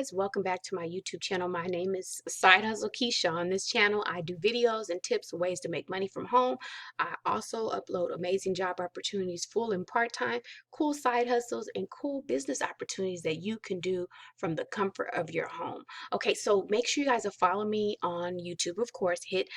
guys, welcome back to my YouTube channel. My name is Side Hustle Keisha. On this channel, I do videos and tips, ways to make money from home. I also upload amazing job opportunities, full and part-time, cool side hustles, and cool business opportunities that you can do from the comfort of your home. Okay, so make sure you guys are following me on YouTube. Of course, hit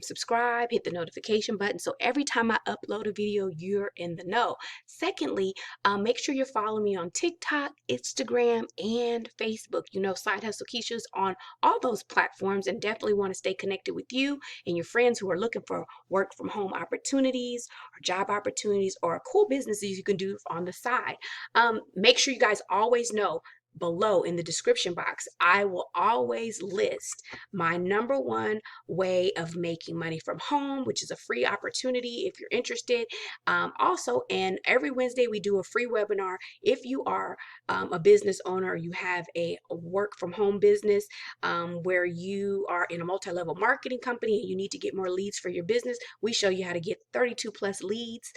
subscribe, hit the notification button, so every time I upload a video, you're in the know. Secondly, make sure you're following me on TikTok, Instagram, and Facebook. You know, Side Hustle Keisha's on all those platforms, and definitely want to stay connected with you and your friends who are looking for work from home opportunities or job opportunities or cool businesses you can do on the side. Make sure you guys always know below in the description box, I will always list my #1 way of making money from home, which is a free opportunity if you're interested. Also, and every Wednesday we do a free webinar. If you are a business owner, or you have a work from home business where you are in a multi-level marketing company and you need to get more leads for your business, we show you how to get 32 plus leads.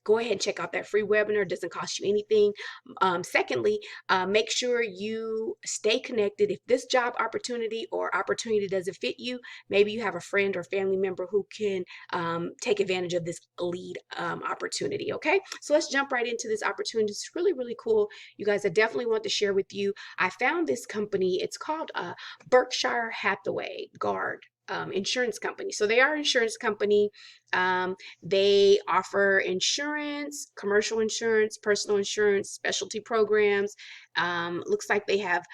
Go ahead and check out that free webinar. It doesn't cost you anything. Secondly, make sure you stay connected. If this job opportunity or opportunity doesn't fit you, maybe you have a friend or family member who can take advantage of this lead opportunity. Okay, so let's jump right into this opportunity. It's really, really cool. You guys, I definitely want to share with you. I found this company. It's called Berkshire Hathaway Guard. Insurance company. So they are an insurance company. They offer insurance, commercial insurance, personal insurance, specialty programs. Looks like they have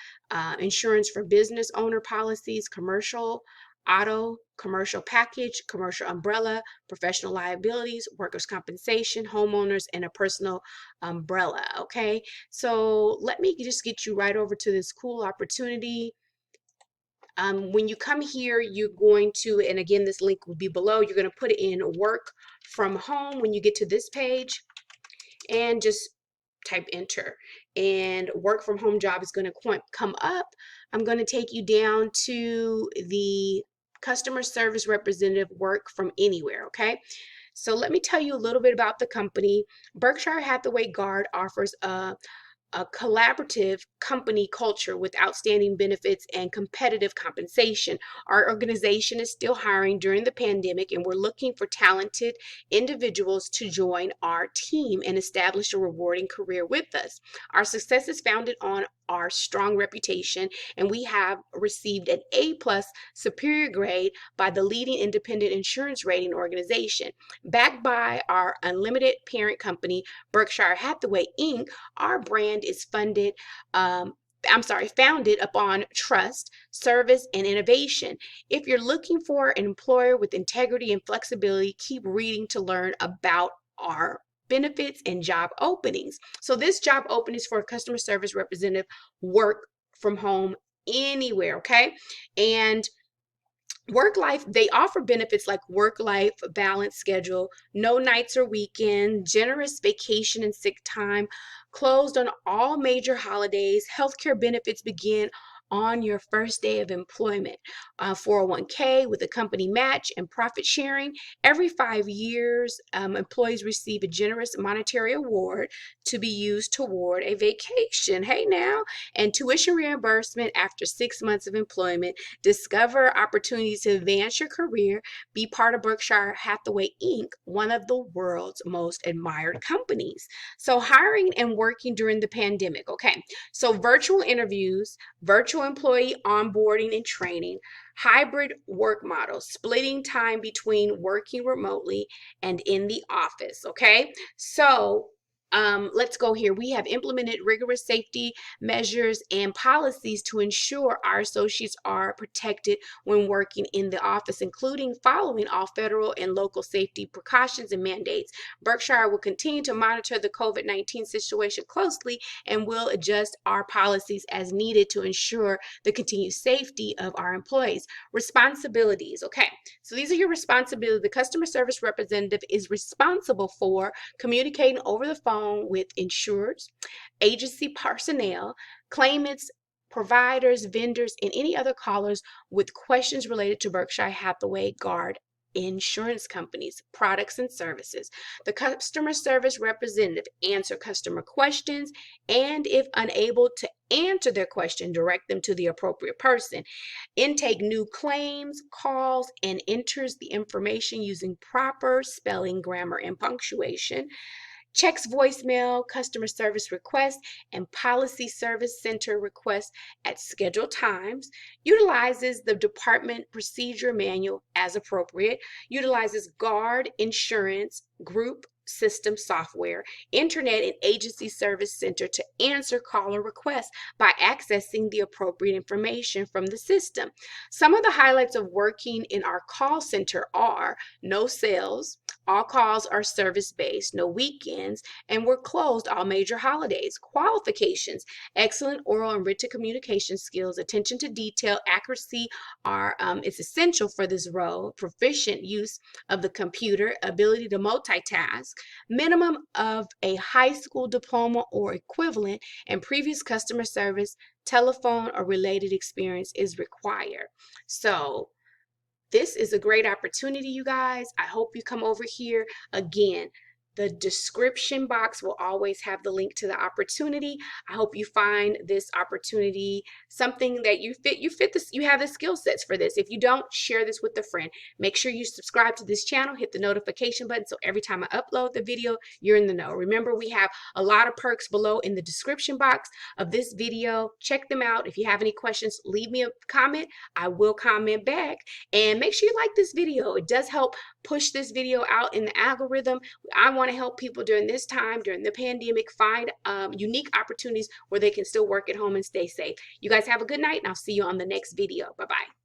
insurance for business owner policies, commercial auto, commercial package, commercial umbrella, professional liabilities, workers' compensation, homeowners, and a personal umbrella. Okay, so let me just get you right over to this cool opportunity. When you come here, you're going to, and again, this link will be below, you're going to put in work from home when you get to this page and just type enter. And work from home job is going to come up. I'm going to take you down to the customer service representative work from anywhere, okay? So let me tell you a little bit about the company. Berkshire Hathaway Guard offers a collaborative company culture with outstanding benefits and competitive compensation. Our organization is still hiring during the pandemic, and we're looking for talented individuals to join our team and establish a rewarding career with us. Our success is founded on our strong reputation, and we have received an A+ superior grade by the leading independent insurance rating organization. Backed by our unlimited parent company, Berkshire Hathaway Inc., our brand is founded upon trust, service, and innovation. If you're looking for an employer with integrity and flexibility, keep reading to learn about our benefits and job openings. So this job opening is for a customer service representative, work from home anywhere, okay? And work life, they offer benefits like work life balance schedule, no nights or weekend, generous vacation and sick time, closed on all major holidays. Healthcare benefits begin on your first day of employment. 401k with a company match and profit sharing. Every 5 years, employees receive a generous monetary award to be used toward a vacation. Hey now, and tuition reimbursement after 6 months of employment. Discover opportunities to advance your career. Be part of Berkshire Hathaway Inc., one of the world's most admired companies. So hiring and working during the pandemic. Okay, so virtual interviews, virtual employee onboarding and training, hybrid work models, splitting time between working remotely and in the office. Okay, so let's go here. We have implemented rigorous safety measures and policies to ensure our associates are protected when working in the office, including following all federal and local safety precautions and mandates. Berkshire will continue to monitor the COVID-19 situation closely and will adjust our policies as needed to ensure the continued safety of our employees. Responsibilities. Okay, so these are your responsibilities. The customer service representative is responsible for communicating over the phone with insureds, agency personnel, claimants, providers, vendors, and any other callers with questions related to Berkshire Hathaway Guard insurance companies, products and services. The customer service representative answer customer questions, and if unable to answer their question, direct them to the appropriate person. Intake new claims, calls, and enters the information using proper spelling, grammar, and punctuation. Checks voicemail, customer service requests, and policy service center requests at scheduled times, utilizes the department procedure manual as appropriate, utilizes guard insurance group system software, internet and agency service center to answer caller requests by accessing the appropriate information from the system. Some of the highlights of working in our call center are no sales, all calls are service-based, no weekends, and we're closed all major holidays. Qualifications: excellent oral and written communication skills, attention to detail, accuracy are it's essential for this role. Proficient use of the computer, ability to multitask, minimum of a high school diploma or equivalent, and previous customer service, telephone, or related experience is required. So this is a great opportunity, you guys. I hope you come over here. Again, the description box will always have the link to the opportunity. I hope you find this opportunity something that you fit this, you have the skill sets for this. If you don't, share this with a friend. Make sure you subscribe to this channel, hit the notification button so every time I upload the video, you're in the know. Remember, we have a lot of perks below in the description box of this video. Check them out. If you have any questions, leave me a comment. I will comment back. And make sure you like this video. It does help push this video out in the algorithm. I want to help people during this time, during the pandemic, find unique opportunities where they can still work at home and stay safe. You guys have a good night, and I'll see you on the next video. Bye-bye.